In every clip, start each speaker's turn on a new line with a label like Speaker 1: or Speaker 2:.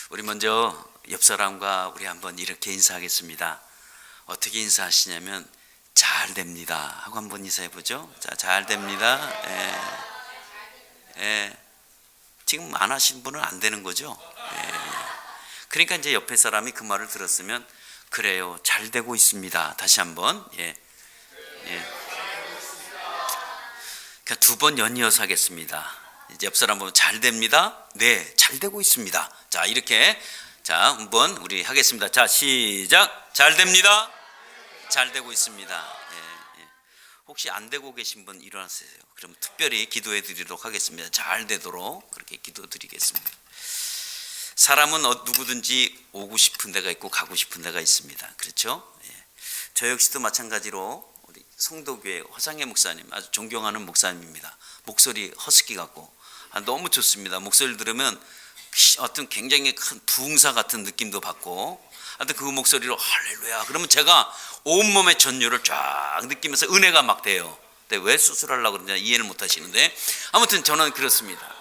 Speaker 1: 우리 먼저 옆 사람과 우리 한번 이렇게 인사하겠습니다. 어떻게 인사하시냐면 잘 됩니다 하고 한번 인사해 보죠. 자, 잘 됩니다. 지금 안 하신 분은 안 되는 거죠. 그러니까 이제 옆에 사람이 그 말을 들었으면 그래요, 잘 되고 있습니다. 다시 한번 그러니까 두 번 연이어서 하겠습니다. 이제 옆 사람 보면 잘 됩니다. 네, 잘 되고 있습니다. 자, 이렇게 자 한번 우리 하겠습니다. 자, 시작. 잘 됩니다. 잘 되고 있습니다. 혹시 안 되고 계신 분 일어나세요. 그럼 특별히 기도해 드리도록 하겠습니다. 잘 되도록 그렇게 기도 드리겠습니다. 사람은 누구든지 오고 싶은 데가 있고 가고 싶은 데가 있습니다. 그렇죠? 저 역시도 마찬가지로 우리 성도교회 허상해 목사님, 아주 존경하는 목사님입니다. 목소리 허스키 같고 너무 좋습니다. 목소리를 들으면 어떤 굉장히 큰 부흥사 같은 느낌도 받고, 하여튼 그 목소리로 할렐루야 그러면 제가 온몸의 전율을 쫙 느끼면서 은혜가 막 돼요. 근데 왜 수술하려고 그러냐 이해를 못 하시는데, 아무튼 저는 그렇습니다.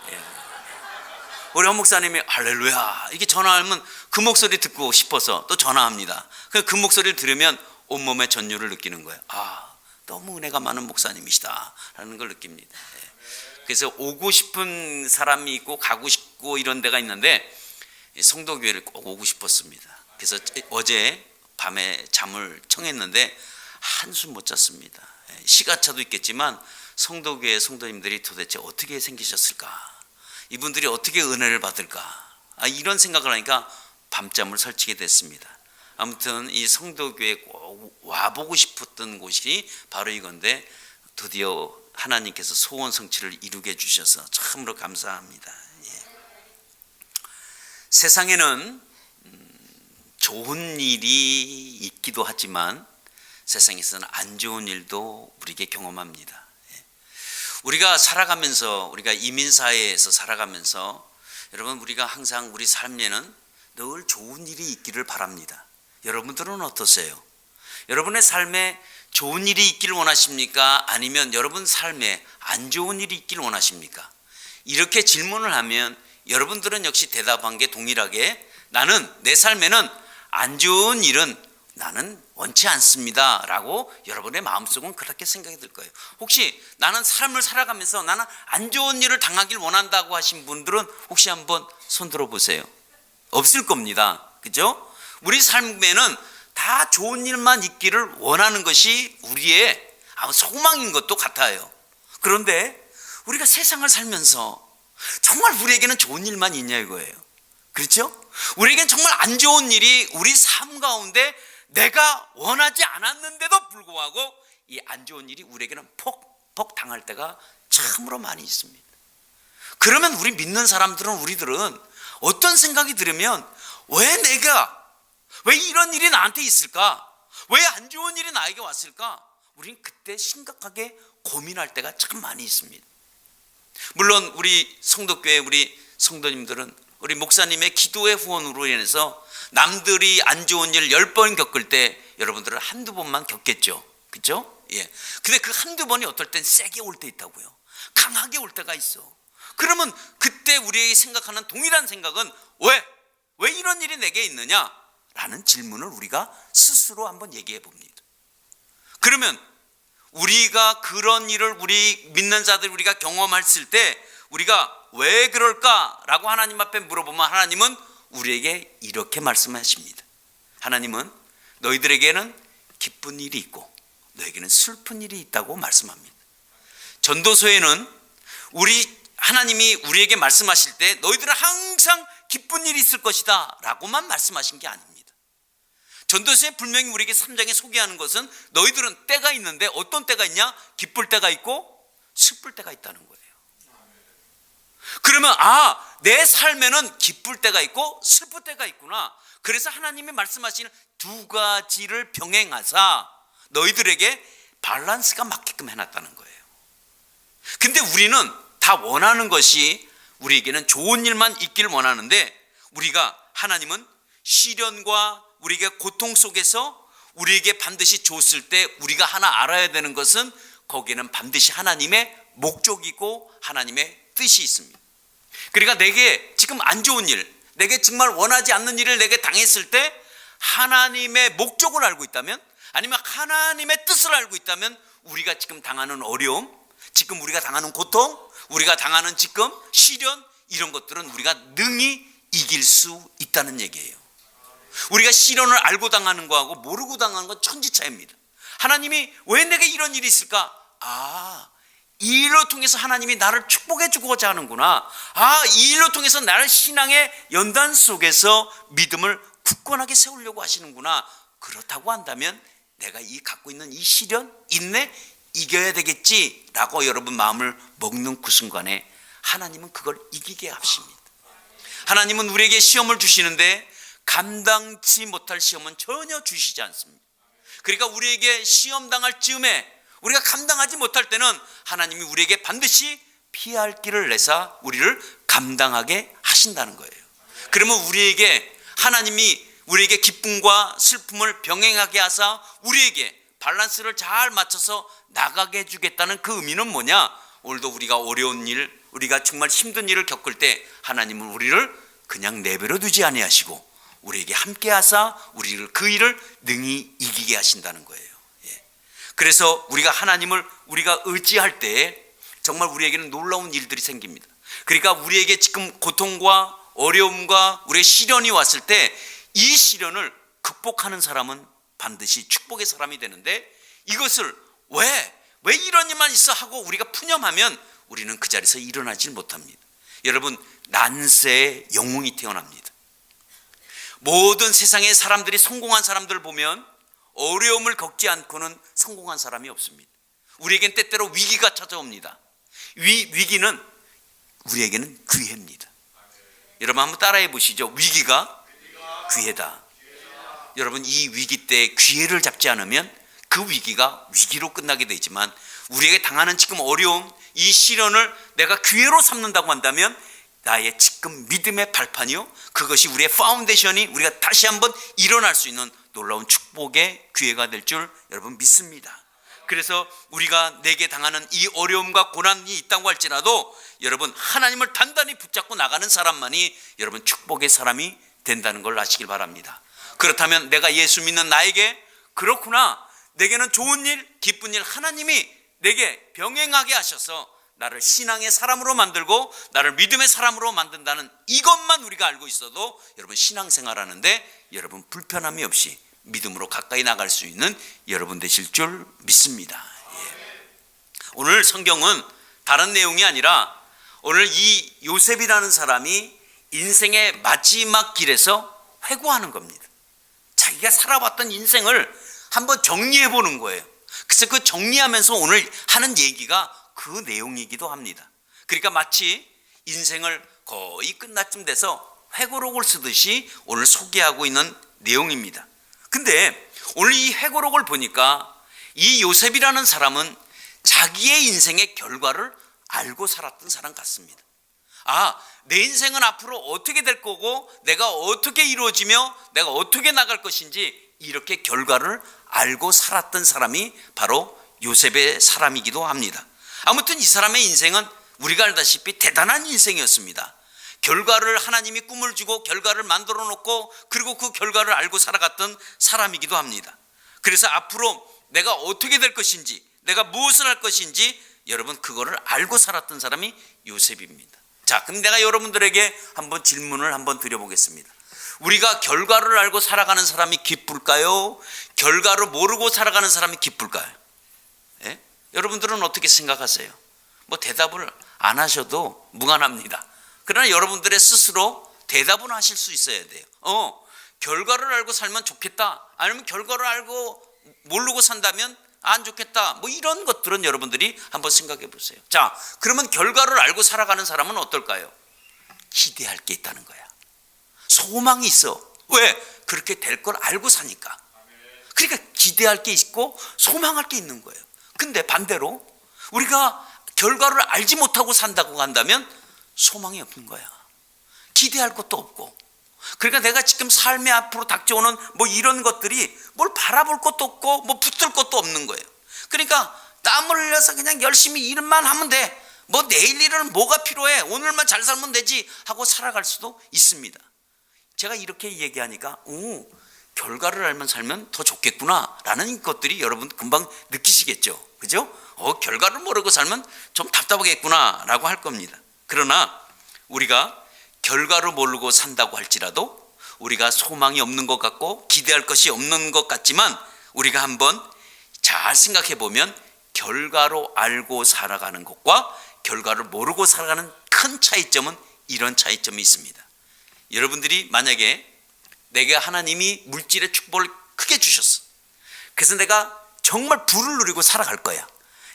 Speaker 1: 우리 헌 목사님이 할렐루야 이게 전화하면 그 목소리 듣고 싶어서 또 전화합니다. 그 목소리를 들으면 온몸의 전율을 느끼는 거예요. 아, 너무 은혜가 많은 목사님이시다 라는 걸 느낍니다. 그래서 오고 싶은 사람이 있고 가고 싶고 이런 데가 있는데 성도교회를 꼭 오고 싶었습니다. 그래서 어제 밤에 잠을 청했는데 한숨 못 잤습니다. 시가차도 있겠지만 성도교회 성도님들이 도대체 어떻게 생기셨을까, 이분들이 어떻게 은혜를 받을까, 이런 생각을 하니까 밤잠을 설치게 됐습니다. 아무튼 이 성도교회에 꼭 와보고 싶었던 곳이 바로 이건데 드디어 하나님께서 소원 성취를 이루게 해주셔서 참으로 감사합니다. 세상에는 좋은 일이 있기도 하지만 세상에서는 안 좋은 일도 우리에게 경험합니다. 우리가 살아가면서, 우리가 이민사회에서 살아가면서 여러분, 우리가 항상 우리 삶에는 늘 좋은 일이 있기를 바랍니다. 여러분들은 어떠세요? 여러분의 삶에 좋은 일이 있기를 원하십니까? 아니면 여러분 삶에 안 좋은 일이 있기를 원하십니까? 이렇게 질문을 하면 여러분들은 역시 대답한 게 동일하게 나는 내 삶에는 안 좋은 일은 나는 원치 않습니다 라고 여러분의 마음속은 그렇게 생각이 들 거예요. 혹시 나는 삶을 살아가면서 나는 안 좋은 일을 당하길 원한다고 하신 분들은 혹시 한번 손 들어보세요. 없을 겁니다. 그죠? 우리 삶에는 다 좋은 일만 있기를 원하는 것이 우리의 소망인 것도 같아요. 그런데 우리가 세상을 살면서 정말 우리에게는 좋은 일만 있냐 이거예요. 그렇죠? 우리에게는 정말 안 좋은 일이 우리 삶 가운데 내가 원하지 않았는데도 불구하고 이 안 좋은 일이 우리에게는 퍽퍽 당할 때가 참으로 많이 있습니다. 그러면 우리 믿는 사람들은, 우리들은 어떤 생각이 들으면 왜 이런 일이 나한테 있을까? 왜 안 좋은 일이 나에게 왔을까? 우린 그때 심각하게 고민할 때가 참 많이 있습니다. 물론 우리 성도교회 우리 성도님들은 우리 목사님의 기도의 후원으로 인해서 남들이 안 좋은 일 10번 겪을 때 여러분들은 한두 번만 겪겠죠. 그렇죠? 근데 그 한두 번이 어떨 땐 세게 올 때 있다고요. 강하게 올 때가 있어. 그러면 그때 우리에게 생각하는 동일한 생각은 왜 이런 일이 내게 있느냐? 라는 질문을 우리가 스스로 한번 얘기해 봅니다. 그러면 우리가 그런 일을 우리 믿는 자들 우리가 경험했을 때 우리가 왜 그럴까라고 하나님 앞에 물어보면 하나님은 우리에게 이렇게 말씀하십니다. 하나님은 너희들에게는 기쁜 일이 있고 너에게는 슬픈 일이 있다고 말씀합니다. 전도서에는 하나님이 우리에게 말씀하실 때 너희들은 항상 기쁜 일이 있을 것이다 라고만 말씀하신 게 아닙니다. 전도서에 분명히 우리에게 3장에 소개하는 것은 너희들은 때가 있는데 어떤 때가 있냐? 기쁠 때가 있고 슬플 때가 있다는 거예요. 그러면 내 삶에는 기쁠 때가 있고 슬플 때가 있구나. 그래서 하나님이 말씀하시는 두 가지를 병행하사 너희들에게 밸런스가 맞게끔 해놨다는 거예요. 근데 우리는 다 원하는 것이 우리에게는 좋은 일만 있기를 원하는데 하나님은 시련과 우리에게 고통 속에서 우리에게 반드시 줬을 때 우리가 하나 알아야 되는 것은 거기에는 반드시 하나님의 목적이고 하나님의 뜻이 있습니다. 그러니까 내게 지금 안 좋은 일, 내게 정말 원하지 않는 일을 내게 당했을 때 하나님의 목적을 알고 있다면, 아니면 하나님의 뜻을 알고 있다면 우리가 지금 당하는 어려움, 지금 우리가 당하는 고통, 우리가 당하는 지금 시련, 이런 것들은 우리가 능히 이길 수 있다는 얘기예요. 우리가 시련을 알고 당하는 거하고 모르고 당하는 건 천지 차이입니다. 하나님이 왜 내게 이런 일이 있을까? 이 일로 통해서 하나님이 나를 축복해 주고자 하는구나. 이 일로 통해서 나를 신앙의 연단 속에서 믿음을 굳건하게 세우려고 하시는구나. 그렇다고 한다면 내가 갖고 있는 이 시련, 인내 이겨야 되겠지라고 여러분 마음을 먹는 그 순간에 하나님은 그걸 이기게 하십니다. 하나님은 우리에게 시험을 주시는데 감당치 못할 시험은 전혀 주시지 않습니다. 그러니까 우리에게 시험 당할 즈음에 우리가 감당하지 못할 때는 하나님이 우리에게 반드시 피할 길을 내사 우리를 감당하게 하신다는 거예요. 그러면 하나님이 우리에게 기쁨과 슬픔을 병행하게 하사 우리에게 밸런스를 잘 맞춰서 나가게 해주겠다는 그 의미는 뭐냐? 오늘도 우리가 어려운 일, 우리가 정말 힘든 일을 겪을 때 하나님은 우리를 그냥 내버려 두지 아니하시고 우리에게 함께 하사 우리를 그 일을 능히 이기게 하신다는 거예요. 그래서 우리가 하나님을 우리가 의지할 때 정말 우리에게는 놀라운 일들이 생깁니다. 그러니까 우리에게 지금 고통과 어려움과 우리의 시련이 왔을 때 이 시련을 극복하는 사람은 반드시 축복의 사람이 되는데, 이것을 왜 이런 일만 있어 하고 우리가 푸념하면 우리는 그 자리에서 일어나질 못합니다. 여러분, 난세의 영웅이 태어납니다. 모든 세상의 사람들이 성공한 사람들을 보면 어려움을 겪지 않고는 성공한 사람이 없습니다. 우리에겐 때때로 위기가 찾아옵니다. 위기는 우리에게는 기회입니다. 여러분 한번 따라해 보시죠. 위기가 기회다. 여러분, 이 위기 때 기회를 잡지 않으면 그 위기가 위기로 끝나게 되지만, 우리에게 당하는 지금 어려움, 이 시련을 내가 기회로 삼는다고 한다면 나의 지금 믿음의 발판이요, 그것이 우리의 파운데이션이 우리가 다시 한번 일어날 수 있는 놀라운 축복의 기회가 될 줄 여러분 믿습니다. 그래서 우리가 내게 당하는 이 어려움과 고난이 있다고 할지라도 여러분, 하나님을 단단히 붙잡고 나가는 사람만이 여러분 축복의 사람이 된다는 걸 아시길 바랍니다. 그렇다면 내가 예수 믿는 나에게, 그렇구나, 내게는 좋은 일, 기쁜 일 하나님이 내게 병행하게 하셔서 나를 신앙의 사람으로 만들고 나를 믿음의 사람으로 만든다는 이것만 우리가 알고 있어도 여러분 신앙생활하는데 여러분 불편함이 없이 믿음으로 가까이 나갈 수 있는 여러분 되실 줄 믿습니다. 오늘 성경은 다른 내용이 아니라 오늘 이 요셉이라는 사람이 인생의 마지막 길에서 회고하는 겁니다. 자기가 살아왔던 인생을 한번 정리해 보는 거예요. 그래서 그 정리하면서 오늘 하는 얘기가 그 내용이기도 합니다. 그러니까 마치 인생을 거의 끝날쯤 돼서 회고록을 쓰듯이 오늘 소개하고 있는 내용입니다. 근데 오늘 이 회고록을 보니까 이 요셉이라는 사람은 자기의 인생의 결과를 알고 살았던 사람 같습니다. 내 인생은 앞으로 어떻게 될 거고 내가 어떻게 이루어지며 내가 어떻게 나갈 것인지 이렇게 결과를 알고 살았던 사람이 바로 요셉의 사람이기도 합니다. 아무튼 이 사람의 인생은 우리가 알다시피 대단한 인생이었습니다. 결과를 하나님이 꿈을 주고 결과를 만들어 놓고 그리고 그 결과를 알고 살아갔던 사람이기도 합니다. 그래서 앞으로 내가 어떻게 될 것인지, 내가 무엇을 할 것인지 여러분 그거를 알고 살았던 사람이 요셉입니다. 자, 그럼 내가 여러분들에게 한번 질문을 한번 드려보겠습니다. 우리가 결과를 알고 살아가는 사람이 기쁠까요? 결과를 모르고 살아가는 사람이 기쁠까요? 예? 여러분들은 어떻게 생각하세요? 뭐 대답을 안 하셔도 무관합니다. 그러나 여러분들의 스스로 대답은 하실 수 있어야 돼요. 결과를 알고 살면 좋겠다, 아니면 결과를 알고 모르고 산다면 안 좋겠다, 뭐 이런 것들은 여러분들이 한번 생각해 보세요. 자, 그러면 결과를 알고 살아가는 사람은 어떨까요? 기대할 게 있다는 거야. 소망이 있어. 왜? 그렇게 될 걸 알고 사니까. 그러니까 기대할 게 있고 소망할 게 있는 거예요. 근데 반대로 우리가 결과를 알지 못하고 산다고 한다면 소망이 없는 거야. 기대할 것도 없고. 그러니까 내가 지금 삶에 앞으로 닥쳐오는 뭐 이런 것들이 뭘 바라볼 것도 없고 뭐 붙들 것도 없는 거예요. 그러니까 땀을 흘려서 그냥 열심히 일만 하면 돼. 뭐 내일 일은 뭐가 필요해? 오늘만 잘 살면 되지 하고 살아갈 수도 있습니다. 제가 이렇게 얘기하니까 결과를 알면 살면 더 좋겠구나 라는 것들이 여러분 금방 느끼시겠죠. 그죠? 결과를 모르고 살면 좀 답답하겠구나 라고 할 겁니다. 그러나 우리가 결과를 모르고 산다고 할지라도 우리가 소망이 없는 것 같고 기대할 것이 없는 것 같지만 우리가 한번 잘 생각해 보면 결과로 알고 살아가는 것과 결과를 모르고 살아가는 큰 차이점은 이런 차이점이 있습니다. 여러분들이 만약에 내가 하나님이 물질의 축복을 크게 주셨어. 그래서 내가 정말 부를 누리고 살아갈 거야.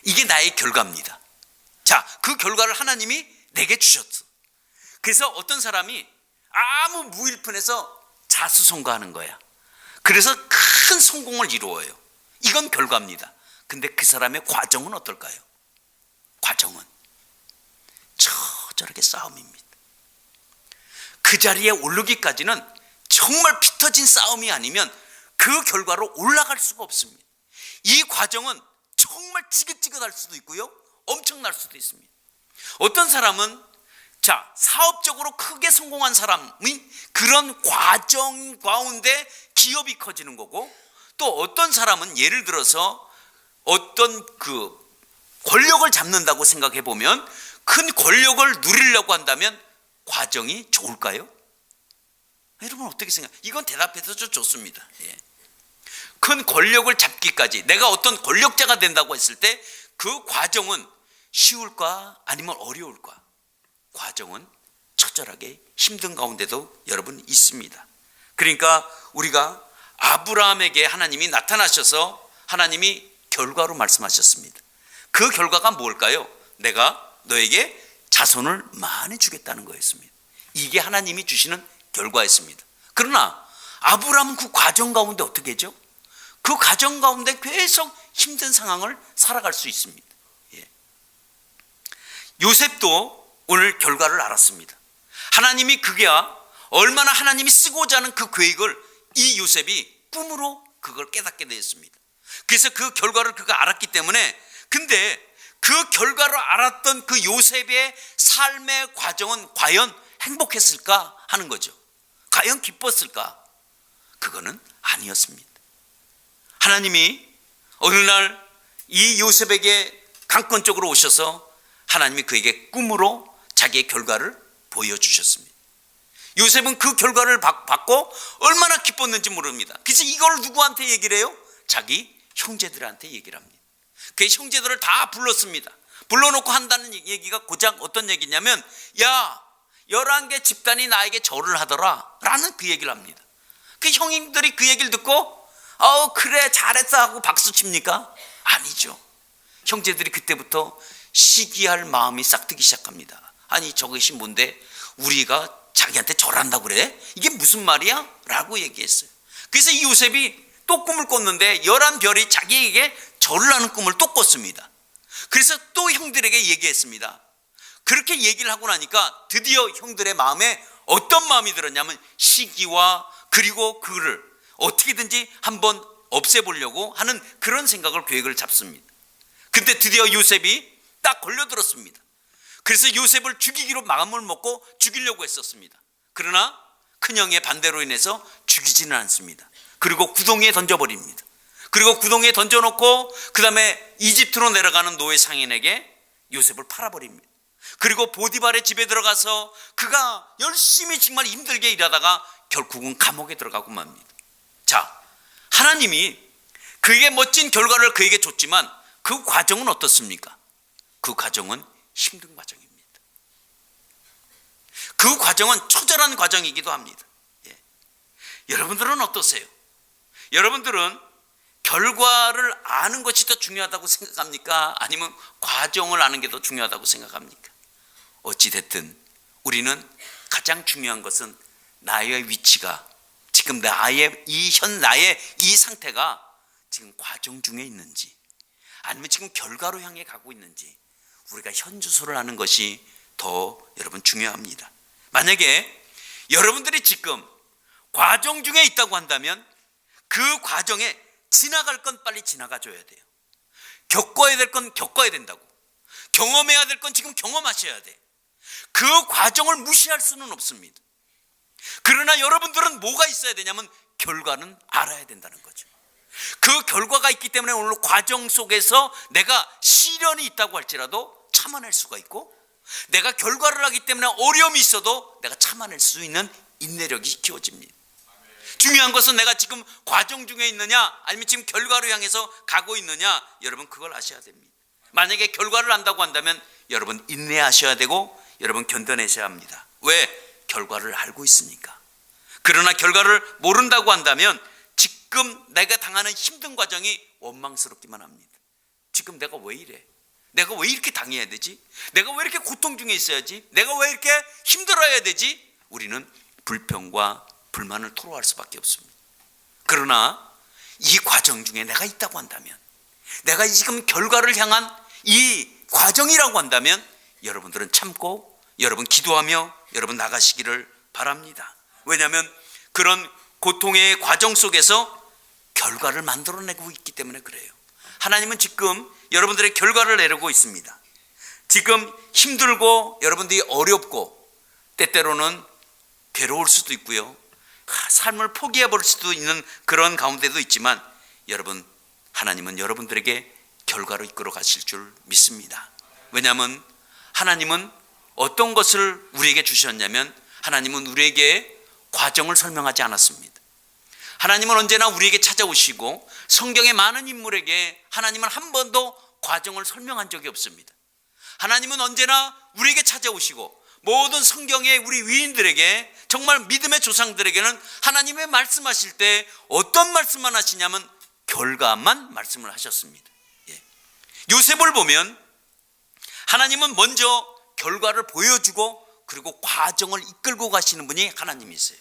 Speaker 1: 이게 나의 결과입니다. 자, 그 결과를 하나님이 내게 주셨어. 그래서 어떤 사람이 아무 무일푼에서 자수성가하는 거야. 그래서 큰 성공을 이루어요. 이건 결과입니다. 근데 그 사람의 과정은 어떨까요? 과정은 저렇게 싸움입니다. 그 자리에 오르기까지는 정말 피 터진 싸움이 아니면 그 결과로 올라갈 수가 없습니다. 이 과정은 정말 지긋지긋할 수도 있고요, 엄청날 수도 있습니다. 어떤 사람은 사업적으로 크게 성공한 사람이 그런 과정 가운데 기업이 커지는 거고, 또 어떤 사람은 예를 들어서 어떤 그 권력을 잡는다고 생각해 보면 큰 권력을 누리려고 한다면 과정이 좋을까요? 여러분 어떻게 생각해요? 이건 대답해서 좋습니다. 큰 권력을 잡기까지 내가 어떤 권력자가 된다고 했을 때 그 과정은 쉬울까 아니면 어려울까? 과정은 처절하게 힘든 가운데도 여러분 있습니다. 그러니까 우리가 아브라함에게 하나님이 나타나셔서 하나님이 결과로 말씀하셨습니다. 그 결과가 뭘까요? 내가 너에게 자손을 많이 주겠다는 거였습니다. 이게 하나님이 주시는 결과였습니다. 그러나 아브라함은 그 과정 가운데 어떻게 했죠? 그 과정 가운데 계속 힘든 상황을 살아갈 수 있습니다. 요셉도 오늘 결과를 알았습니다. 하나님이 그게야 얼마나 하나님이 쓰고자 하는 그 계획을 이 요셉이 꿈으로 그걸 깨닫게 되었습니다. 그래서 그 결과를 그가 알았기 때문에, 근데 그 결과를 알았던 그 요셉의 삶의 과정은 과연 행복했을까 하는 거죠. 과연 기뻤을까? 그거는 아니었습니다. 하나님이 어느 날 이 요셉에게 강권적으로 오셔서 하나님이 그에게 꿈으로 자기의 결과를 보여주셨습니다. 요셉은 그 결과를 받고 얼마나 기뻤는지 모릅니다. 그래서 이걸 누구한테 얘기를 해요? 자기 형제들한테 얘기를 합니다. 그 형제들을 다 불렀습니다. 불러놓고 한다는 얘기가 고작 어떤 얘기냐면, 야, 11개 집단이 나에게 절을 하더라 라는 그 얘기를 합니다. 그 형님들이 그 얘기를 듣고 그래 잘했어 하고 박수 칩니까? 아니죠. 형제들이 그때부터 시기할 마음이 싹트기 시작합니다. 아니 저것이 뭔데 우리가 자기한테 절한다고 그래? 이게 무슨 말이야? 라고 얘기했어요. 그래서 이 요셉이 또 꿈을 꿨는데 11별이 자기에게 절을 하는 꿈을 또 꿨습니다. 그래서 또 형들에게 얘기했습니다. 그렇게 얘기를 하고 나니까 드디어 형들의 마음에 어떤 마음이 들었냐면 시기와 그리고 그를 어떻게든지 한번 없애보려고 하는 그런 생각을 계획을 잡습니다. 근데 드디어 요셉이 딱 걸려들었습니다. 그래서 요셉을 죽이기로 마음을 먹고 죽이려고 했었습니다. 그러나 큰형의 반대로 인해서 죽이지는 않습니다. 그리고 구덩이에 던져버립니다. 그리고 구덩이에 던져놓고 그 다음에 이집트로 내려가는 노예 상인에게 요셉을 팔아버립니다. 그리고 보디발의 집에 들어가서 그가 열심히 정말 힘들게 일하다가 결국은 감옥에 들어가고 맙니다. 자, 하나님이 그에게 멋진 결과를 그에게 줬지만 그 과정은 어떻습니까? 그 과정은 힘든 과정입니다. 그 과정은 처절한 과정이기도 합니다. 여러분들은 어떠세요? 여러분들은 결과를 아는 것이 더 중요하다고 생각합니까? 아니면 과정을 아는 게 더 중요하다고 생각합니까? 어찌됐든 우리는 가장 중요한 것은 나의 위치가 지금 나의 이 상태가 지금 과정 중에 있는지 아니면 지금 결과로 향해 가고 있는지 우리가 현주소를 아는 것이 더 여러분 중요합니다. 만약에 여러분들이 지금 과정 중에 있다고 한다면 그 과정에 지나갈 건 빨리 지나가 줘야 돼요. 겪어야 될 건 겪어야 된다고. 경험해야 될 건 지금 경험하셔야 돼. 그 과정을 무시할 수는 없습니다. 그러나 여러분들은 뭐가 있어야 되냐면 결과는 알아야 된다는 거죠. 그 결과가 있기 때문에 오늘 과정 속에서 내가 시련이 있다고 할지라도 참아낼 수가 있고, 내가 결과를 하기 때문에 어려움이 있어도 내가 참아낼 수 있는 인내력이 키워집니다. 중요한 것은 내가 지금 과정 중에 있느냐 아니면 지금 결과를 향해서 가고 있느냐, 여러분 그걸 아셔야 됩니다. 만약에 결과를 안다고 한다면 여러분 인내하셔야 되고 여러분 견뎌내셔야 합니다. 왜? 결과를 알고 있으니까. 그러나 결과를 모른다고 한다면 지금 내가 당하는 힘든 과정이 원망스럽기만 합니다. 지금 내가 왜 이래? 내가 왜 이렇게 당해야 되지? 내가 왜 이렇게 고통 중에 있어야지? 내가 왜 이렇게 힘들어야 되지? 우리는 불평과 불만을 토로할 수밖에 없습니다. 그러나 이 과정 중에 내가 있다고 한다면, 내가 지금 결과를 향한 이 과정이라고 한다면 여러분들은 참고 여러분 기도하며 여러분 나가시기를 바랍니다. 왜냐하면 그런 고통의 과정 속에서 결과를 만들어내고 있기 때문에 그래요. 하나님은 지금 여러분들의 결과를 내려고 있습니다. 지금 힘들고 여러분들이 어렵고 때때로는 괴로울 수도 있고요, 삶을 포기해버릴 수도 있는 그런 가운데도 있지만 여러분, 하나님은 여러분들에게 결과로 이끌어 가실 줄 믿습니다. 왜냐하면 하나님은 어떤 것을 우리에게 주셨냐면, 하나님은 우리에게 과정을 설명하지 않았습니다. 하나님은 언제나 우리에게 찾아오시고 성경의 많은 인물에게 하나님은 한 번도 과정을 설명한 적이 없습니다. 하나님은 언제나 우리에게 찾아오시고 모든 성경의 우리 위인들에게, 정말 믿음의 조상들에게는 하나님의 말씀하실 때 어떤 말씀만 하시냐면 결과만 말씀을 하셨습니다. 요셉을 보면 하나님은 먼저 결과를 보여주고 그리고 과정을 이끌고 가시는 분이 하나님이세요.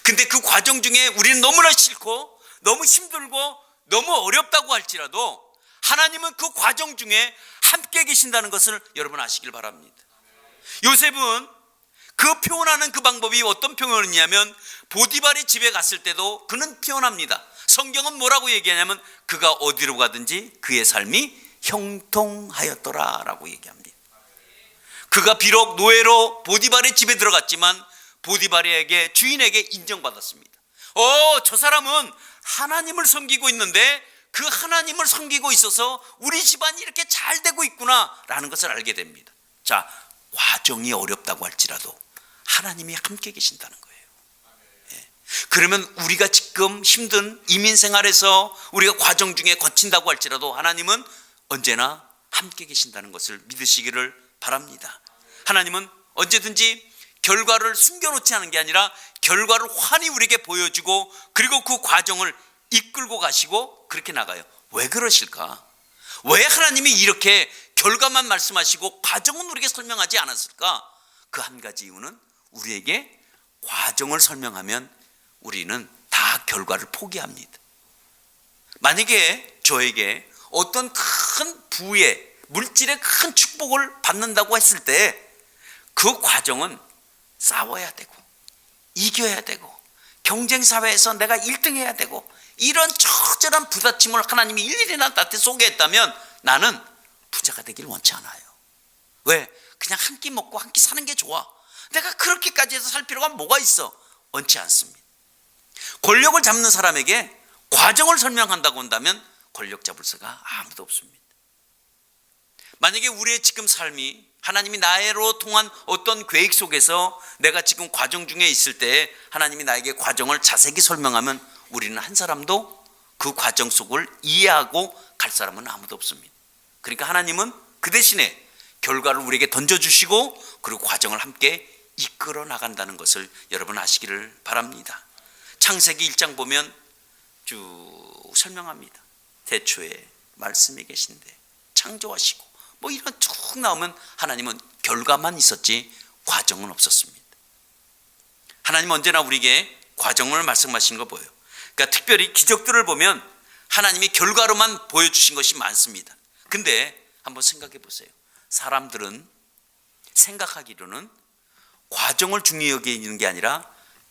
Speaker 1: 근데 그 과정 중에 우리는 너무나 싫고 너무 힘들고 너무 어렵다고 할지라도 하나님은 그 과정 중에 함께 계신다는 것을 여러분 아시길 바랍니다. 요셉은 그 표현하는 그 방법이 어떤 표현이냐면, 보디발의 집에 갔을 때도 그는 표현합니다. 성경은 뭐라고 얘기하냐면 그가 어디로 가든지 그의 삶이 형통하였더라 라고 얘기합니다. 그가 비록 노예로 보디발의 집에 들어갔지만 보디발에게, 주인에게 인정받았습니다. 저 사람은 하나님을 섬기고 있는데 그 하나님을 섬기고 있어서 우리 집안이 이렇게 잘 되고 있구나 라는 것을 알게 됩니다. 자, 과정이 어렵다고 할지라도 하나님이 함께 계신다는 거예요. 그러면 우리가 지금 힘든 이민 생활에서 우리가 과정 중에 거친다고 할지라도 하나님은 언제나 함께 계신다는 것을 믿으시기를 바랍니다. 하나님은 언제든지 결과를 숨겨놓지 않은 게 아니라 결과를 환히 우리에게 보여주고 그리고 그 과정을 이끌고 가시고 그렇게 나가요. 왜 그러실까? 왜 하나님이 이렇게 결과만 말씀하시고 과정은 우리에게 설명하지 않았을까? 그 한 가지 이유는 우리에게 과정을 설명하면 우리는 다 결과를 포기합니다. 만약에 저에게 어떤 큰 부의 물질의 큰 축복을 받는다고 했을 때 그 과정은 싸워야 되고 이겨야 되고 경쟁사회에서 내가 1등 해야 되고 이런 처절한 부딪힘을 하나님이 일일이 나한테 쏘게 했다면 나는 부자가 되길 원치 않아요. 왜? 그냥 한 끼 먹고 한 끼 사는 게 좋아. 내가 그렇게까지 해서 살 필요가 뭐가 있어? 원치 않습니다. 권력을 잡는 사람에게 과정을 설명한다고 한다면 권력 잡을 수가 아무도 없습니다. 만약에 우리의 지금 삶이 하나님이 나로 통한 어떤 계획 속에서 내가 지금 과정 중에 있을 때 하나님이 나에게 과정을 자세히 설명하면 우리는 한 사람도 그 과정 속을 이해하고 갈 사람은 아무도 없습니다. 그러니까 하나님은 그 대신에 결과를 우리에게 던져주시고 그리고 과정을 함께 이끌어 나간다는 것을 여러분 아시기를 바랍니다. 창세기 1장 보면 쭉 설명합니다. 태초에 말씀이 계신데 창조하시고 뭐 이런 쭉 나오면 하나님은 결과만 있었지 과정은 없었습니다. 하나님은 언제나 우리에게 과정을 말씀하신 거 보여요. 그러니까 특별히 기적들을 보면 하나님이 결과로만 보여주신 것이 많습니다. 근데 한번 생각해 보세요. 사람들은 생각하기로는 과정을 중요하게 여기는 게 아니라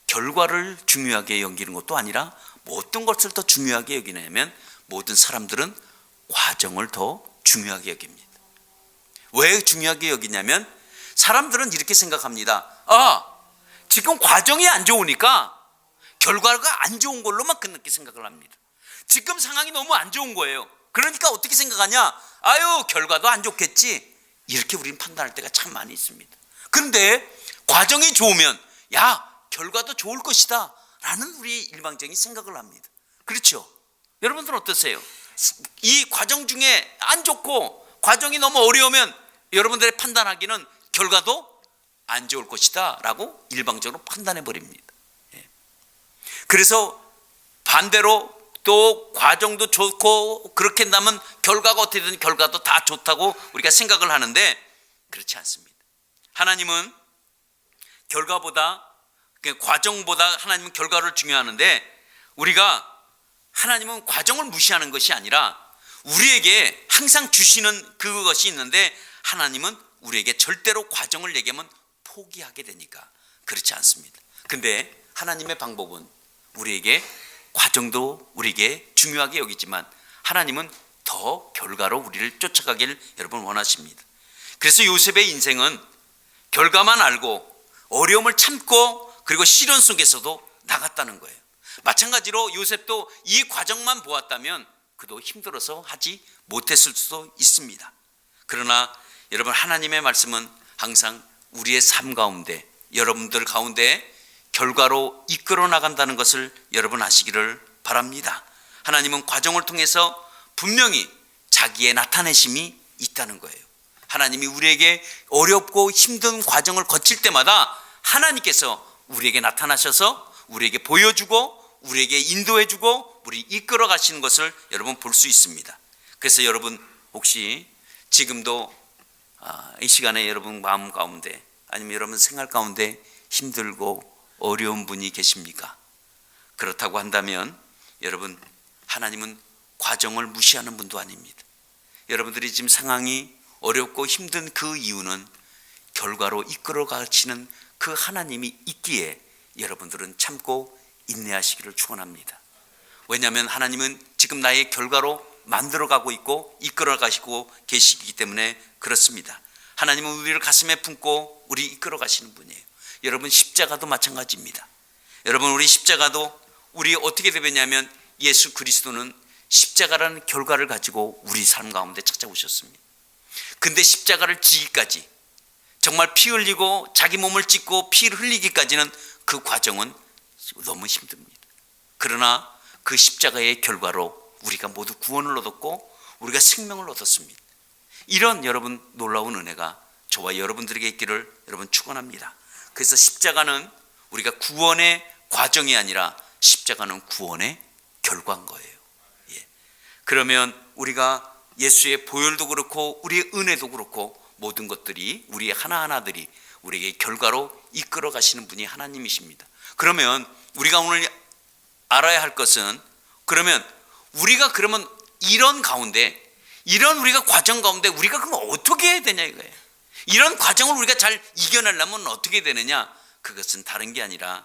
Speaker 1: 결과를 중요하게 여기는 것도 아니라 뭐 어떤 것을 더 중요하게 여기냐면 모든 사람들은 과정을 더 중요하게 여깁니다. 왜 중요하게 여기냐면 사람들은 이렇게 생각합니다. 지금 과정이 안 좋으니까 결과가 안 좋은 걸로만 그렇게 생각을 합니다. 지금 상황이 너무 안 좋은 거예요. 그러니까 어떻게 생각하냐? 아유, 결과도 안 좋겠지. 이렇게 우리는 판단할 때가 참 많이 있습니다. 그런데 과정이 좋으면 야, 결과도 좋을 것이다 라는 우리의 일방적인 생각을 합니다. 그렇죠? 여러분들은 어떠세요? 이 과정 중에 안 좋고 과정이 너무 어려우면 여러분들의 판단하기는 결과도 안 좋을 것이다 라고 일방적으로 판단해 버립니다. 그래서 반대로 또 과정도 좋고 그렇게 한다면 결과가 어떻게든 결과도 다 좋다고 우리가 생각을 하는데 그렇지 않습니다. 하나님은 결과보다, 과정보다 하나님은 결과를 중요하는데, 우리가 하나님은 과정을 무시하는 것이 아니라 우리에게 항상 주시는 그것이 있는데, 하나님은 우리에게 절대로 과정을 얘기하면 포기하게 되니까 그렇지 않습니다. 근데 하나님의 방법은 우리에게 과정도 우리에게 중요하게 여기지만 하나님은 더 결과로 우리를 쫓아가길 여러분 원하십니다. 그래서 요셉의 인생은 결과만 알고 어려움을 참고 그리고 시련 속에서도 나갔다는 거예요. 마찬가지로 요셉도 이 과정만 보았다면 그도 힘들어서 하지 못했을 수도 있습니다. 그러나 여러분, 하나님의 말씀은 항상 우리의 삶 가운데, 여러분들 가운데 결과로 이끌어 나간다는 것을 여러분 아시기를 바랍니다. 하나님은 과정을 통해서 분명히 자기의 나타내심이 있다는 거예요. 하나님이 우리에게 어렵고 힘든 과정을 거칠 때마다 하나님께서 우리에게 나타나셔서 우리에게 보여주고 우리에게 인도해주고 우리 이끌어 가시는 것을 여러분 볼 수 있습니다. 그래서 여러분 혹시 지금도 이 시간에 여러분 마음 가운데 아니면 여러분 생활 가운데 힘들고 어려운 분이 계십니까? 그렇다고 한다면 여러분, 하나님은 과정을 무시하는 분도 아닙니다. 여러분들이 지금 상황이 어렵고 힘든 그 이유는 결과로 이끌어 가시는 그 하나님이 있기에 여러분들은 참고 인내하시기를 축원합니다. 왜냐하면 하나님은 지금 나의 결과로 만들어가고 있고 이끌어 가시고 계시기 때문에 그렇습니다. 하나님은 우리를 가슴에 품고 우리 이끌어 가시는 분이에요. 여러분, 십자가도 마찬가지입니다. 여러분, 우리 십자가도 우리 어떻게 되느냐면 예수 그리스도는 십자가라는 결과를 가지고 우리 삶 가운데 찾아오셨습니다. 근데 십자가를 지기까지, 정말 피 흘리고 자기 몸을 찢고 피를 흘리기까지는 그 과정은 너무 힘듭니다. 그러나 그 십자가의 결과로 우리가 모두 구원을 얻었고 우리가 생명을 얻었습니다. 이런 여러분 놀라운 은혜가 저와 여러분들에게 있기를 여러분 축원합니다. 그래서 십자가는 우리가 구원의 과정이 아니라 십자가는 구원의 결과인 거예요. 예. 그러면 우리가 예수의 보혈도 그렇고 우리의 은혜도 그렇고 모든 것들이 우리의 하나하나들이 우리에게 결과로 이끌어 가시는 분이 하나님이십니다. 그러면 우리가 오늘 알아야 할 것은, 그러면 우리가 그러면 이런 가운데, 이런 우리가 과정 가운데 우리가 그럼 어떻게 해야 되냐 이거예요. 이런 과정을 우리가 잘 이겨내려면 어떻게 되느냐? 그것은 다른 게 아니라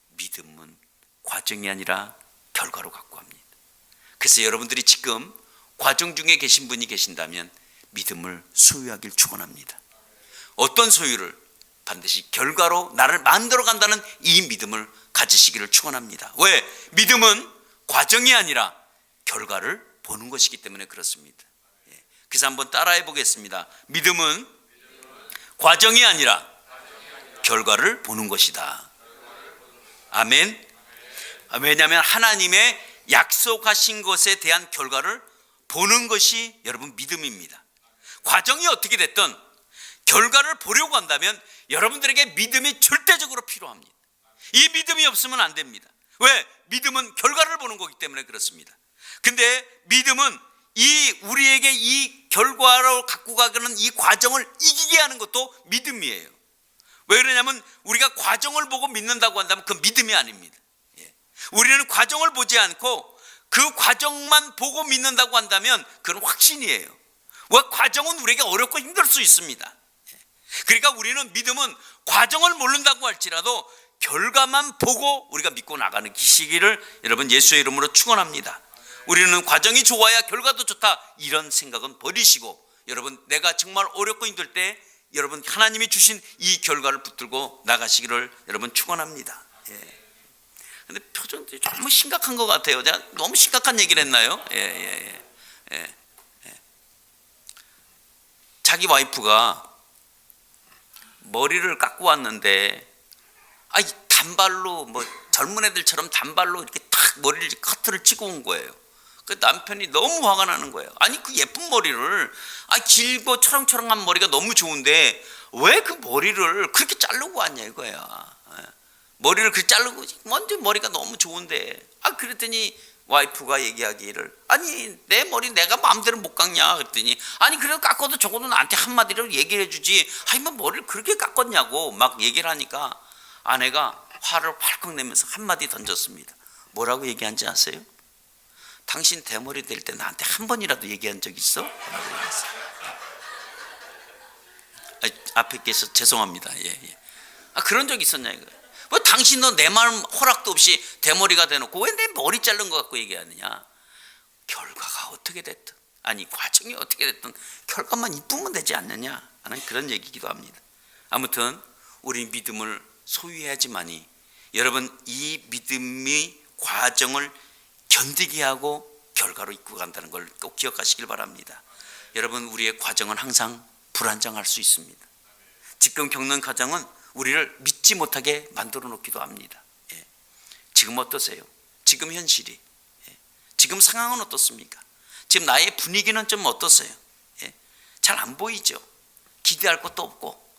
Speaker 1: 믿음은 과정이 아니라 결과로 갖고 합니다. 그래서 여러분들이 지금 과정 중에 계신 분이 계신다면 믿음을 소유하길 축원합니다. 어떤 소유를? 반드시 결과로 나를 만들어 간다는 이 믿음을 가지시기를 축원합니다. 왜? 믿음은 과정이 아니라 결과를 보는 것이기 때문에 그렇습니다. 그래서 한번 따라해 보겠습니다. 믿음은 과정이 아니라 결과를 보는 것이다. 아멘. 왜냐하면 하나님의 약속하신 것에 대한 결과를 보는 것이 여러분 믿음입니다. 과정이 어떻게 됐든 결과를 보려고 한다면 여러분들에게 믿음이 절대적으로 필요합니다. 이 믿음이 없으면 안 됩니다. 왜? 믿음은 결과를 보는 거기 때문에 그렇습니다. 근데 믿음은 우리에게 이 결과로 갖고 가는 이 과정을 이기게 하는 것도 믿음이에요. 왜 그러냐면 우리가 과정을 보고 믿는다고 한다면 그 믿음이 아닙니다. 우리는 과정을 보지 않고 그 과정만 보고 믿는다고 한다면 그건 확신이에요. 왜? 과정은 우리에게 어렵고 힘들 수 있습니다. 그러니까 우리는 믿음은 과정을 모른다고 할지라도 결과만 보고 우리가 믿고 나가는 기시기를 여러분 예수의 이름으로 축원합니다. 우리는 과정이 좋아야 결과도 좋다 이런 생각은 버리시고, 여러분 내가 정말 어렵고 힘들 때 여러분 하나님이 주신 이 결과를 붙들고 나가시기를 여러분 축원합니다. 근데 표정들이 너무 심각한 것 같아요. 제가 너무 심각한 얘기를 했나요? 자기 와이프가 머리를 깎고 왔는데 단발로 젊은 애들처럼 단발로 이렇게 탁 머리를 커트를 치고 온 거예요. 그 남편이 너무 화가 나는 거예요. 아니 그 예쁜 머리를 길고 초롱초롱한 머리가 너무 좋은데 왜 그 머리를 그렇게 자르고 왔냐 이거야. 머리를 그렇게 자르고 먼저 머리가 너무 좋은데 그랬더니 와이프가 얘기하기를 아니 내 머리 내가 마음대로 못 깎냐 그랬더니 아니 그래도 깎아도 적어도 나한테 한마디로 얘기를 해주지 뭐 머리를 그렇게 깎았냐고 막 얘기를 하니까 아내가 화를 활컥 내면서 한마디 던졌습니다. 뭐라고 얘기한지 아세요? 당신 대머리 될 때 나한테 한 번이라도 얘기한 적 있어? 라고 얘기했어요. 앞에 계셔서 죄송합니다. 그런 적 있었냐 이거예요. 왜 당신 너 내 마음 허락도 없이 대머리가 돼놓고 왜 내 머리 자른 거 갖고 얘기하느냐. 결과가 어떻게 됐든 과정이 어떻게 됐든 결과만 이쁘면 되지 않느냐 하는 그런 얘기기도 합니다. 아무튼 우리 믿음을 소유해야지만이 여러분 이 믿음이 과정을 견디게 하고 결과로 이끌고 간다는 걸 꼭 기억하시길 바랍니다. 여러분 우리의 과정은 항상 불안정할 수 있습니다. 지금 겪는 과정은 우리를 믿지 못하게 만들어 놓기도 합니다. 지금 어떠세요? 지금 현실이 지금 상황은 어떻습니까? 지금 나의 분위기는 좀 어떠세요? 잘 안 보이죠? 기대할 것도 없고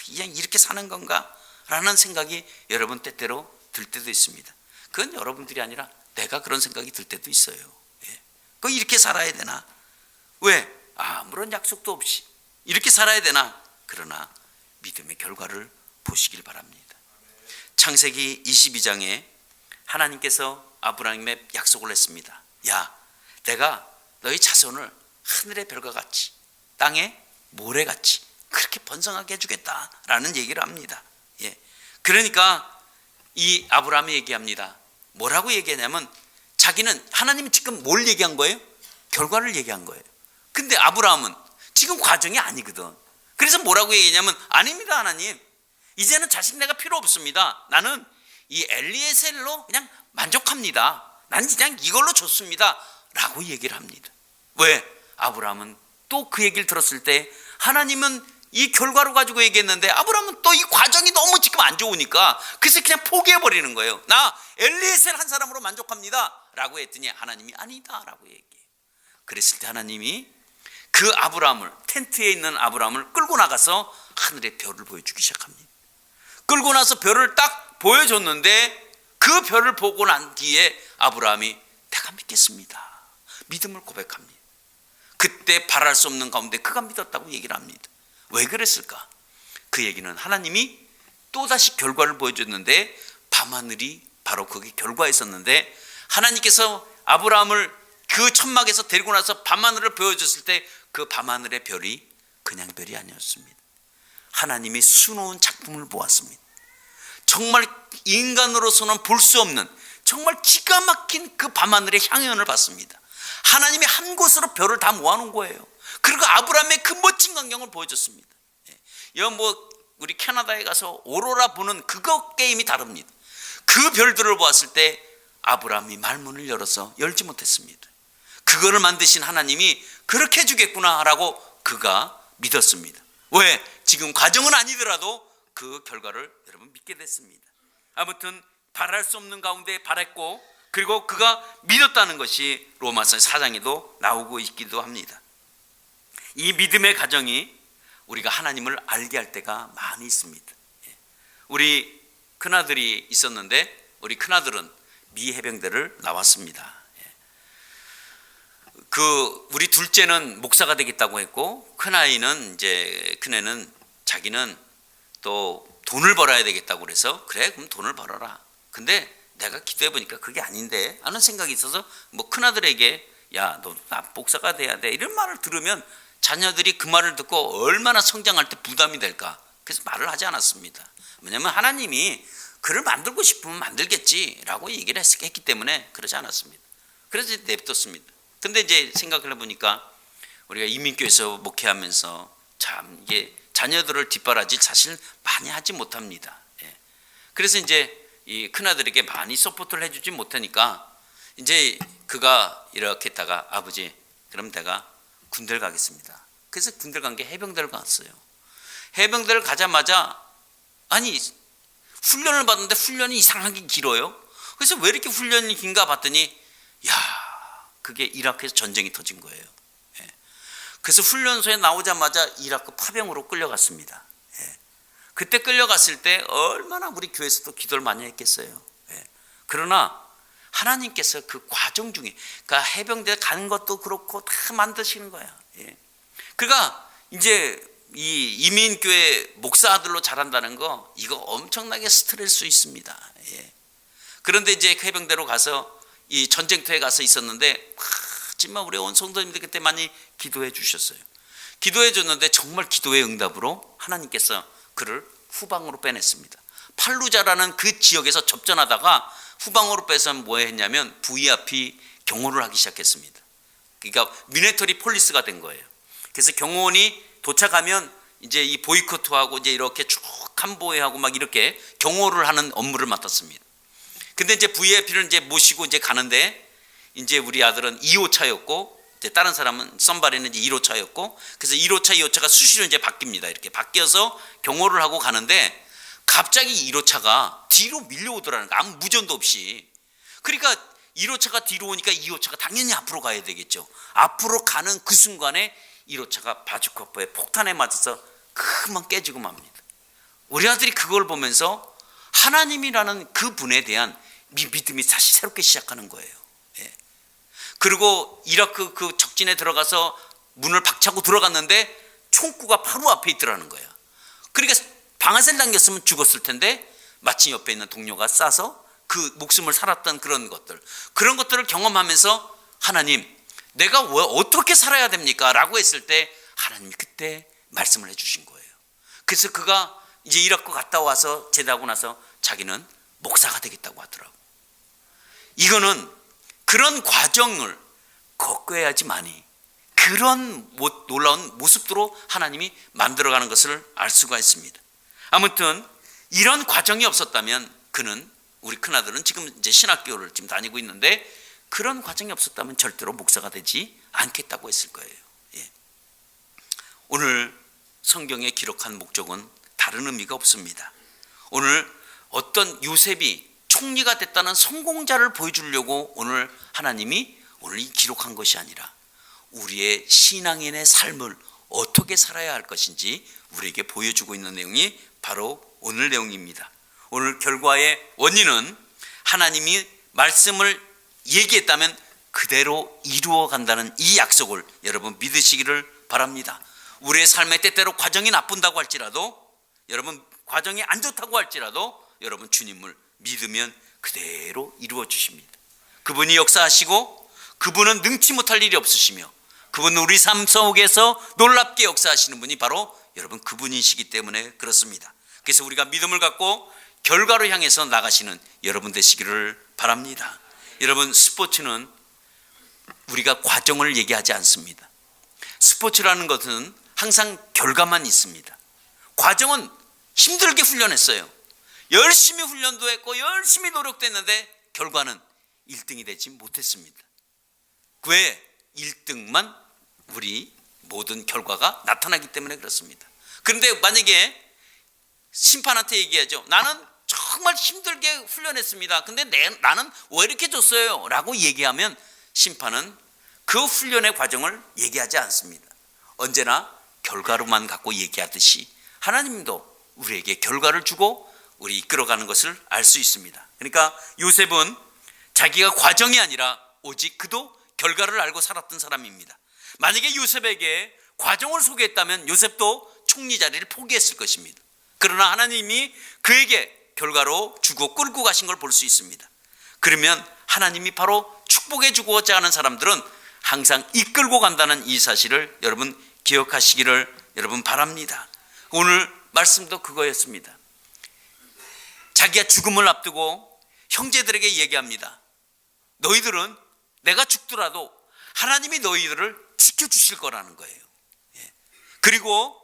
Speaker 1: 그냥 이렇게 사는 건가? 라는 생각이 여러분 때때로 들 때도 있습니다. 그건 여러분들이 아니라 내가 그런 생각이 들 때도 있어요. 그 이렇게 살아야 되나? 왜? 아무런 약속도 없이 이렇게 살아야 되나? 그러나 믿음의 결과를 보시길 바랍니다. 창세기 22장에 하나님께서 아브라함에 약속을 했습니다. 내가 너희 자손을 하늘의 별과 같이 땅의 모래같이 그렇게 번성하게 해주겠다라는 얘기를 합니다. 그러니까 이 아브라함이 얘기합니다. 뭐라고 얘기하냐면 자기는 하나님이 지금 뭘 얘기한 거예요? 결과를 얘기한 거예요. 근데 아브라함은 지금 과정이 아니거든. 그래서 뭐라고 얘기하냐면 아닙니다 하나님, 이제는 자식 내가 필요 없습니다. 나는 이 엘리에셀로 그냥 만족합니다. 난 그냥 이걸로 좋습니다 라고 얘기를 합니다. 왜? 아브라함은 또 그 얘기를 들었을 때 하나님은 이 결과로 가지고 얘기했는데 아브라함은 또 이 과정이 너무 지금 안 좋으니까 그래서 그냥 포기해버리는 거예요. 나 엘리에셀 한 사람으로 만족합니다 라고 했더니 하나님이 아니다 라고 얘기해요. 그랬을 때 하나님이 그 아브라함을, 텐트에 있는 아브라함을 끌고 나가서 하늘의 별을 보여주기 시작합니다. 끌고 나서 별을 딱 보여줬는데 그 별을 보고 난 뒤에 아브라함이 내가 믿겠습니다, 믿음을 고백합니다. 그때 바랄 수 없는 가운데 그가 믿었다고 얘기를 합니다. 왜 그랬을까? 그 얘기는 하나님이 또다시 결과를 보여줬는데 밤하늘이 바로 거기 결과에 있었는데 하나님께서 아브라함을 그 천막에서 데리고 나서 밤하늘을 보여줬을 때 그 밤하늘의 별이 그냥 별이 아니었습니다. 하나님이 수놓은 작품을 보았습니다. 정말 인간으로서는 볼 수 없는 정말 기가 막힌 그 밤하늘의 향연을 봤습니다. 하나님이 한 곳으로 별을 다 모아놓은 거예요. 그리고 아브라함의 그 멋진 광경을 보여줬습니다. 우리 캐나다에 가서 오로라 보는 그거 게임이 다릅니다. 그 별들을 보았을 때 아브라함이 말문을 열어서 열지 못했습니다. 그거를 만드신 하나님이 그렇게 해주겠구나 라고 그가 믿었습니다. 왜? 지금 과정은 아니더라도 그 결과를 여러분 믿게 됐습니다. 아무튼 바랄 수 없는 가운데 바랐고 그리고 그가 믿었다는 것이 로마서 4장에도 나오고 있기도 합니다. 이 믿음의 과정이 우리가 하나님을 알게 할 때가 많이 있습니다. 우리 큰아들이 있었는데 우리 큰아들은 미 해병대를 나왔습니다. 우리 둘째는 목사가 되겠다고 했고 큰애는 자기는 또 돈을 벌어야 되겠다고 그래서 그래 그럼 돈을 벌어라. 근데 내가 기도해 보니까 그게 아닌데 하는 생각이 있어서 큰아들에게 야 너 목사가 돼야 돼 이런 말을 들으면 자녀들이 그 말을 듣고 얼마나 성장할 때 부담이 될까. 그래서 말을 하지 않았습니다. 왜냐하면 하나님이 그를 만들고 싶으면 만들겠지라고 얘기를 했기 때문에 그러지 않았습니다. 그래서 냅뒀습니다. 근데 이제 생각을 해보니까 우리가 이민교회에서 목회하면서 참 이게 자녀들을 뒷바라지 사실 많이 하지 못합니다. 예. 그래서 이제 이 큰아들에게 많이 서포트를 해주지 못하니까 이제 그가 이렇게 했다가 아버지 그럼 내가 군대를 가겠습니다. 그래서 군대를 간 게 해병대를 갔어요. 해병대를 가자마자 아니 훈련을 받는데 훈련이 이상하게 길어요. 그래서 왜 이렇게 훈련이 긴가 봤더니 야 그게 이라크에서 전쟁이 터진 거예요. 예. 그래서 훈련소에 나오자마자 이라크 파병으로 끌려갔습니다. 예. 그때 끌려갔을 때 얼마나 우리 교회에서도 기도를 많이 했겠어요. 예. 그러나 하나님께서 그 과정 중에 그러니까 해병대 가는 것도 그렇고 다 만드시는 거야. 예. 그러니까 이제 이 이민교회 목사 아들로 자란다는 거 이거 엄청나게 스트레스 있습니다. 예. 그런데 이제 해병대로 가서 이 전쟁터에 가서 있었는데 하지만 우리 온 성도님들 그때 많이 기도해 주셨어요. 기도해 줬는데 정말 기도의 응답으로 하나님께서 그를 후방으로 빼냈습니다. 팔루자라는 그 지역에서 접전하다가 후방으로 빼서 뭐 했냐면 VIP 경호를 하기 시작했습니다. 그러니까 미네터리 폴리스가 된 거예요. 그래서 경호원이 도착하면 이제 이 보이코트하고 이제 이렇게 쭉 칸보이하고 막 이렇게 경호를 하는 업무를 맡았습니다. 근데 이제 VIP를 이제 모시고 이제 가는데 이제 우리 아들은 2호차였고 이제 다른 사람은 썸바리는 이제 1호차였고 그래서 1호차, 2호차가 수시로 이제 바뀝니다. 이렇게 바뀌어서 경호를 하고 가는데 갑자기 1호차가 뒤로 밀려오더라는 거야. 아무 무전도 없이. 그러니까 1호차가 뒤로 오니까 2호차가 당연히 앞으로 가야 되겠죠. 앞으로 가는 그 순간에 1호차가 바주커퍼에 폭탄에 맞아서 금방 깨지고 맙니다. 우리 아들이 그걸 보면서 하나님이라는 그 분에 대한 믿음이 다시 새롭게 시작하는 거예요. 예. 그리고 이라크 그 적진에 들어가서 문을 박차고 들어갔는데 총구가 바로 앞에 있더라는 거야. 그러니까 방아쇠를 당겼으면 죽었을 텐데 마침 옆에 있는 동료가 쏴서 그 목숨을 살았던 그런 것들을 경험하면서 하나님 내가 왜 어떻게 살아야 됩니까? 라고 했을 때 하나님이 그때 말씀을 해주신 거예요. 그래서 그가 이제 이라크 갔다 와서 제대하고 나서 자기는 목사가 되겠다고 하더라고. 이거는 그런 과정을 겪어야지만이 그런 놀라운 모습으로 하나님이 만들어가는 것을 알 수가 있습니다. 아무튼 이런 과정이 없었다면 그는 우리 큰아들은 지금 이제 신학교를 지금 다니고 있는데 그런 과정이 없었다면 절대로 목사가 되지 않겠다고 했을 거예요. 예. 오늘 성경에 기록한 목적은 다른 의미가 없습니다. 오늘 어떤 요셉이 총리가 됐다는 성공자를 보여주려고 오늘 하나님이 오늘 기록한 것이 아니라 우리의 신앙인의 삶을 어떻게 살아야 할 것인지 우리에게 보여주고 있는 내용이 바로 오늘 내용입니다. 오늘 결과의 원인은 하나님이 말씀을 얘기했다면 그대로 이루어 간다는 이 약속을 여러분 믿으시기를 바랍니다. 우리의 삶의 때때로 과정이 나쁜다고 할지라도 여러분 과정이 안 좋다고 할지라도 여러분 주님을 믿으면 그대로 이루어 주십니다. 그분이 역사하시고 그분은 능치 못할 일이 없으시며 그분은 우리 삶 속에서 놀랍게 역사하시는 분이 바로 여러분 그분이시기 때문에 그렇습니다. 그래서 우리가 믿음을 갖고 결과로 향해서 나가시는 여러분 되시기를 바랍니다. 여러분 스포츠는 우리가 과정을 얘기하지 않습니다. 스포츠라는 것은 항상 결과만 있습니다. 과정은 힘들게 훈련했어요. 열심히 훈련도 했고 열심히 노력도 했는데 결과는 1등이 되지 못했습니다. 왜? 1등만 우리 모든 결과가 나타나기 때문에 그렇습니다. 그런데 만약에 심판한테 얘기하죠. 나는 정말 힘들게 훈련했습니다. 근데 나는 왜 이렇게 줬어요? 라고 얘기하면 심판은 그 훈련의 과정을 얘기하지 않습니다. 언제나 결과로만 갖고 얘기하듯이 하나님도 우리에게 결과를 주고 우리 이끌어가는 것을 알 수 있습니다. 그러니까 요셉은 자기가 과정이 아니라 오직 그도 결과를 알고 살았던 사람입니다. 만약에 요셉에게 과정을 소개했다면 요셉도 총리 자리를 포기했을 것입니다. 그러나 하나님이 그에게 결과로 주고 끌고 가신 걸 볼 수 있습니다. 그러면 하나님이 바로 축복해 주고자 하는 사람들은 항상 이끌고 간다는 이 사실을 여러분 기억하시기를 여러분 바랍니다. 오늘 말씀도 그거였습니다. 자기가 죽음을 앞두고 형제들에게 얘기합니다. 너희들은 내가 죽더라도 하나님이 너희들을 지켜주실 거라는 거예요. 그리고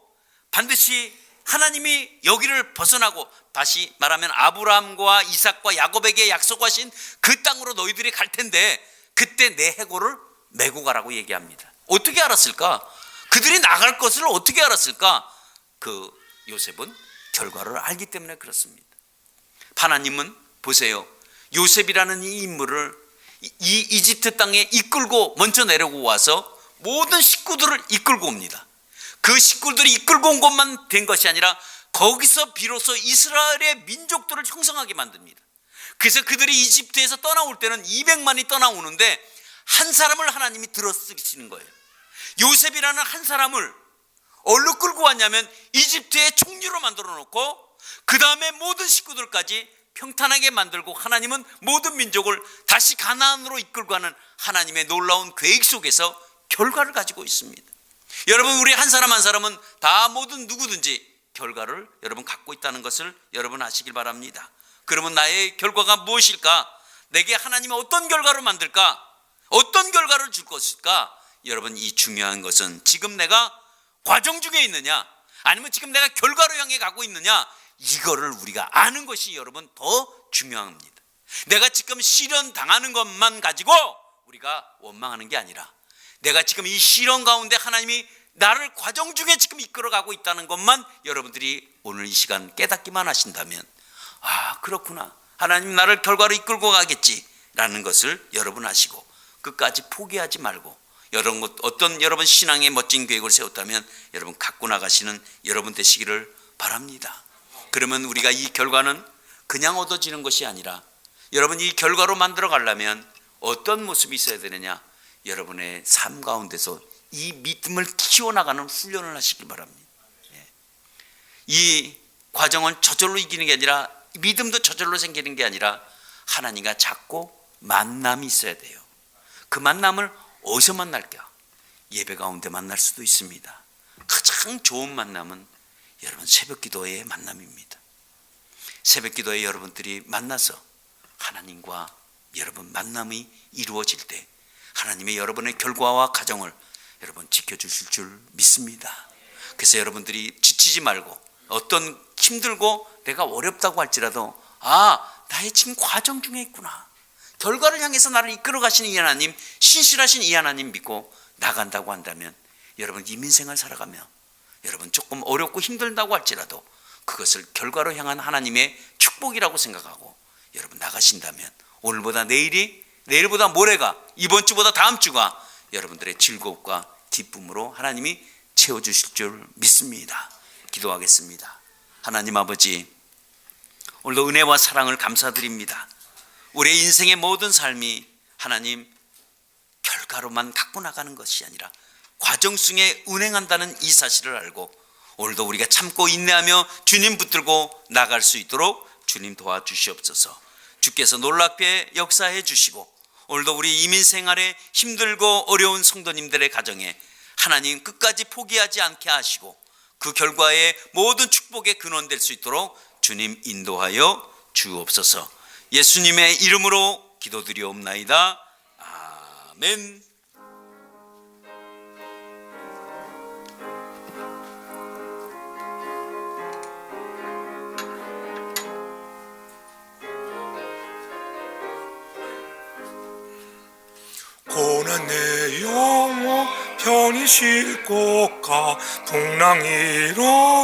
Speaker 1: 반드시 하나님이 여기를 벗어나고, 다시 말하면 아브라함과 이삭과 야곱에게 약속하신 그 땅으로 너희들이 갈 텐데 그때 내 해골을 메고 가라고 얘기합니다. 어떻게 알았을까? 그들이 나갈 것을 어떻게 알았을까? 그 요셉은 결과를 알기 때문에 그렇습니다. 하나님은 보세요, 요셉이라는 이 인물을 이 이집트 땅에 이끌고 먼저 내려고 와서 모든 식구들을 이끌고 옵니다. 그 식구들이 이끌고 온 것만 된 것이 아니라 거기서 비로소 이스라엘의 민족들을 형성하게 만듭니다. 그래서 그들이 이집트에서 떠나올 때는 200만이 떠나오는데 한 사람을 하나님이 들어 쓰시는 거예요. 요셉이라는 한 사람을 어디로 끌고 왔냐면 이집트의 총리로 만들어 놓고 그 다음에 모든 식구들까지 평탄하게 만들고 하나님은 모든 민족을 다시 가나안으로 이끌고 가는 하나님의 놀라운 계획 속에서 결과를 가지고 있습니다. 여러분, 우리 한 사람 한 사람은 다 모든 누구든지 결과를 여러분 갖고 있다는 것을 여러분 아시길 바랍니다. 그러면 나의 결과가 무엇일까? 내게 하나님은 어떤 결과를 만들까? 어떤 결과를 줄 것일까? 여러분, 이 중요한 것은 지금 내가 과정 중에 있느냐, 아니면 지금 내가 결과로 향해 가고 있느냐, 이거를 우리가 아는 것이 여러분 더 중요합니다. 내가 지금 시련 당하는 것만 가지고 우리가 원망하는 게 아니라 내가 지금 이 시련 가운데 하나님이 나를 과정 중에 지금 이끌어가고 있다는 것만 여러분들이 오늘 이 시간 깨닫기만 하신다면, 아, 그렇구나, 하나님 나를 결과로 이끌고 가겠지라는 것을 여러분 아시고 끝까지 포기하지 말고, 어떤 여러분 신앙의 멋진 계획을 세웠다면 여러분 갖고 나가시는 여러분 되시기를 바랍니다. 그러면 우리가 이 결과는 그냥 얻어지는 것이 아니라 여러분 이 결과로 만들어 가려면 어떤 모습이 있어야 되느냐, 여러분의 삶 가운데서 이 믿음을 키워나가는 훈련을 하시기 바랍니다. 이 과정은 저절로 이기는 게 아니라, 믿음도 저절로 생기는 게 아니라 하나님과 자꾸 만남이 있어야 돼요. 그 만남을 어디서 만날까? 예배 가운데 만날 수도 있습니다. 가장 좋은 만남은 여러분 새벽 기도의 만남입니다. 새벽 기도에 여러분들이 만나서 하나님과 여러분 만남이 이루어질 때 하나님의 여러분의 결과와 가정을 여러분 지켜주실 줄 믿습니다. 그래서 여러분들이 지치지 말고, 어떤 힘들고 내가 어렵다고 할지라도, 아, 나의 지금 과정 중에 있구나, 결과를 향해서 나를 이끌어 가시는 이 하나님, 신실하신 이 하나님 믿고 나간다고 한다면 여러분 이민생활 살아가며 여러분 조금 어렵고 힘들다고 할지라도 그것을 결과로 향한 하나님의 축복이라고 생각하고 여러분 나가신다면 오늘보다 내일이, 내일보다 모레가, 이번 주보다 다음 주가 여러분들의 즐거움과 기쁨으로 하나님이 채워주실 줄 믿습니다. 기도하겠습니다. 하나님 아버지, 오늘도 은혜와 사랑을 감사드립니다. 우리의 인생의 모든 삶이 하나님 결과로만 갖고 나가는 것이 아니라 과정 중에 운행한다는 이 사실을 알고 오늘도 우리가 참고 인내하며 주님 붙들고 나갈 수 있도록 주님 도와주시옵소서. 주께서 놀랍게 역사해 주시고 오늘도 우리 이민 생활에 힘들고 어려운 성도님들의 가정에 하나님 끝까지 포기하지 않게 하시고 그 결과에 모든 축복의 근원 될 수 있도록 주님 인도하여 주옵소서. 예수님의 이름으로 기도드리옵나이다. 아멘.
Speaker 2: 고난 내 영혼 편히 쉴 곳가 풍랑이로도